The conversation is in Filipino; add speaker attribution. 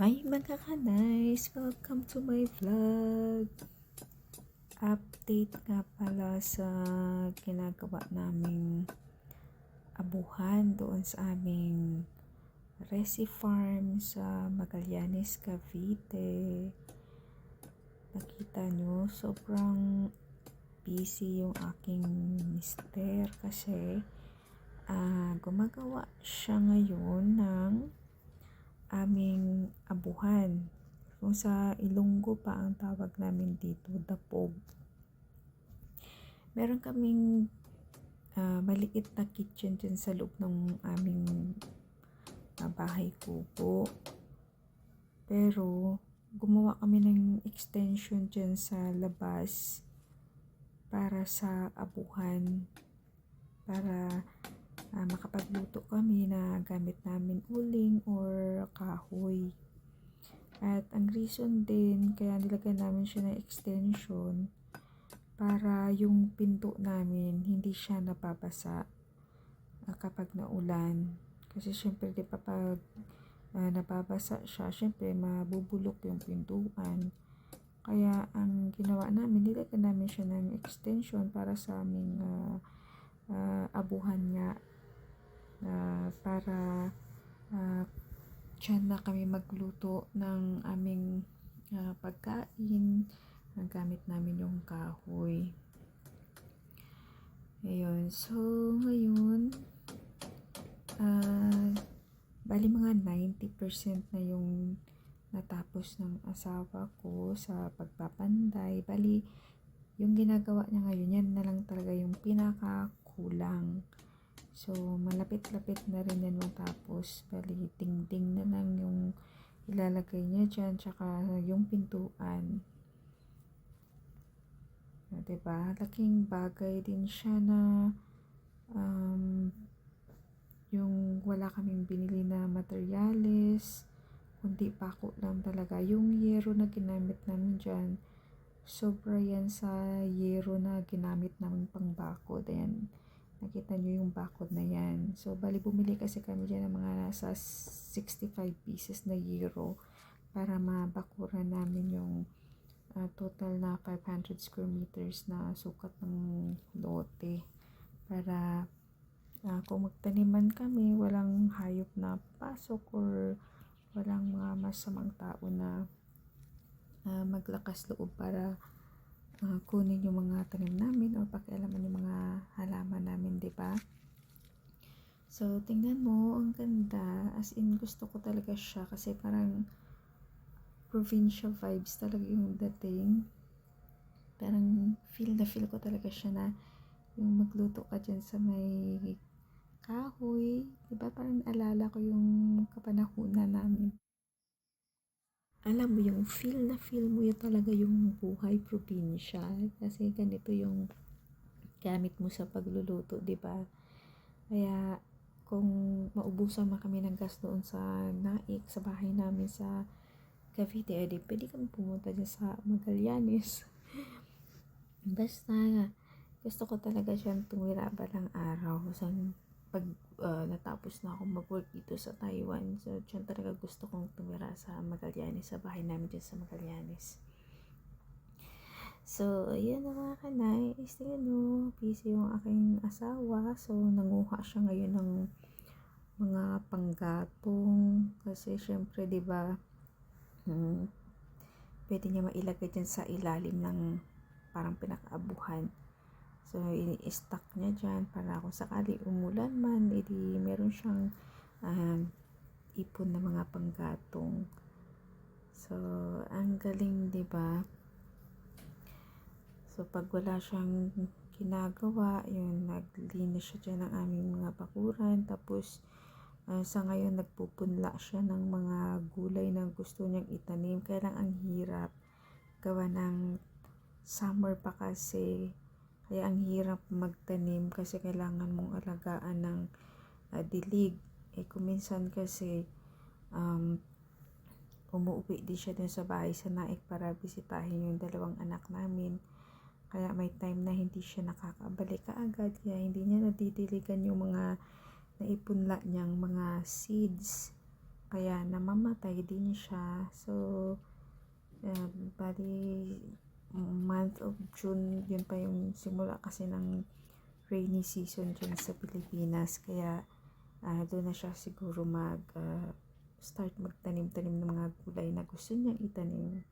Speaker 1: Hi mga ka-nice! Welcome to my vlog! Update nga pala sa ginagawa naming abuhan doon sa aming Resi Farm sa Magallanes, Cavite. Nakita nyo, sobrang busy yung aking mister kasi gumagawa siya ngayon ng aming abuhan. Kung sa Ilonggo pa ang tawag namin dito, dapog. Meron kaming maliit na kitchen dyan sa loob ng aming bahay kubo. Pero gumawa kami ng extension dyan sa labas para sa abuhan. Para makapagluto kami na gamit namin uling or kahoy. At ang reason din kaya nilagyan namin siya ng extension para yung pinto namin hindi siya nababasa kapag naulan. Kasi syempre di pa pag nababasa siya, syempre mabubulok yung pintuan. Kaya ang ginawa namin, nilagyan namin siya ng extension para sa aming abuhan nga. Para dyan na kami magluto ng aming pagkain. Gamit namin yung kahoy. Ayun. So, ngayon, bali mga 90% na yung natapos ng asawa ko sa pagpapanday. Bali, yung ginagawa niya ngayon, yan na lang talaga yung pinakakulang. So, malapit-lapit na rin yan matapos. Bali, dingding na lang yung ilalagay niya dyan, tsaka yung pintuan. Diba? Laking bagay din siya na yung wala kaming binili na materyales, kundi pako lang talaga. Yung yero na ginamit namin dyan, sobra yan sa yero na ginamit namin pang bakod. Ayan. Nakita nyo yung bakod na yan. So, bali bumili kasi kami dyan ng mga nasa 65 pieces na euro para mabakuran namin yung total na 500 square meters na sukat ng lote. Para kung magtaniman kami, walang hayop na pasok or walang mga masamang tao na maglakas loob para kunin yung mga tanim namin o pakialaman yung mga halaman namin, diba? So, tingnan mo, ang ganda. As in, gusto ko talaga siya kasi parang provincial vibes talaga yung dating. Parang feel na feel ko talaga siya na yung magluto ka dyan sa may kahoy. Diba? Parang alala ko yung kapanahunan namin. Alam mo yung feel na feel mo yun talaga yung buhay probinsya kasi ganito yung gamit mo sa pagluluto, di ba? Kaya kung maubusan man kami ng gas doon sa Naik, sa bahay namin sa Cavite, edi pwede kami pumunta dyan sa Magallanes. Basta gusto ko talaga siyang tumira balang araw pag natapos na ako mag-work dito sa Taiwan. So, dyan talaga gusto kong tumira sa Magallanes, sa bahay namin dyan sa Magallanes. So, ayan na mga ka-nice. Tingnan nyo, busy yung aking asawa. So, nanguha siya ngayon ng mga panggatong. Kasi, syempre, diba, pwede niya mailagay dyan sa ilalim ng parang pinakaabuhan. So, i-stack niya dyan para kung sakali umulan man, edi meron siyang ipon na mga panggatong. So, ang galing, diba? So, pag wala siyang ginagawa, yun, naglinis siya dyan ng aming mga bakuran. Tapos, sa ngayon, nagpupunla siya ng mga gulay na gusto niyang itanim. Kaya lang ang hirap gawa ng summer pa kasi. Kaya ang hirap magtanim kasi kailangan mong alagaan ng dilig. Kung minsan kasi umuwi din siya dun sa bahay sa Naik para bisitahin yung dalawang anak namin. Kaya may time na hindi siya nakakabalik kaagad. Kaya hindi niya nadidiligan yung mga naipunla niyang mga seeds. kaya namamatay din siya. So, bali month of June, yun pa yung simula kasi ng rainy season dyan sa Pilipinas. Kaya doon na siya siguro start magtanim-tanim ng mga gulay na gusto niyang itanim.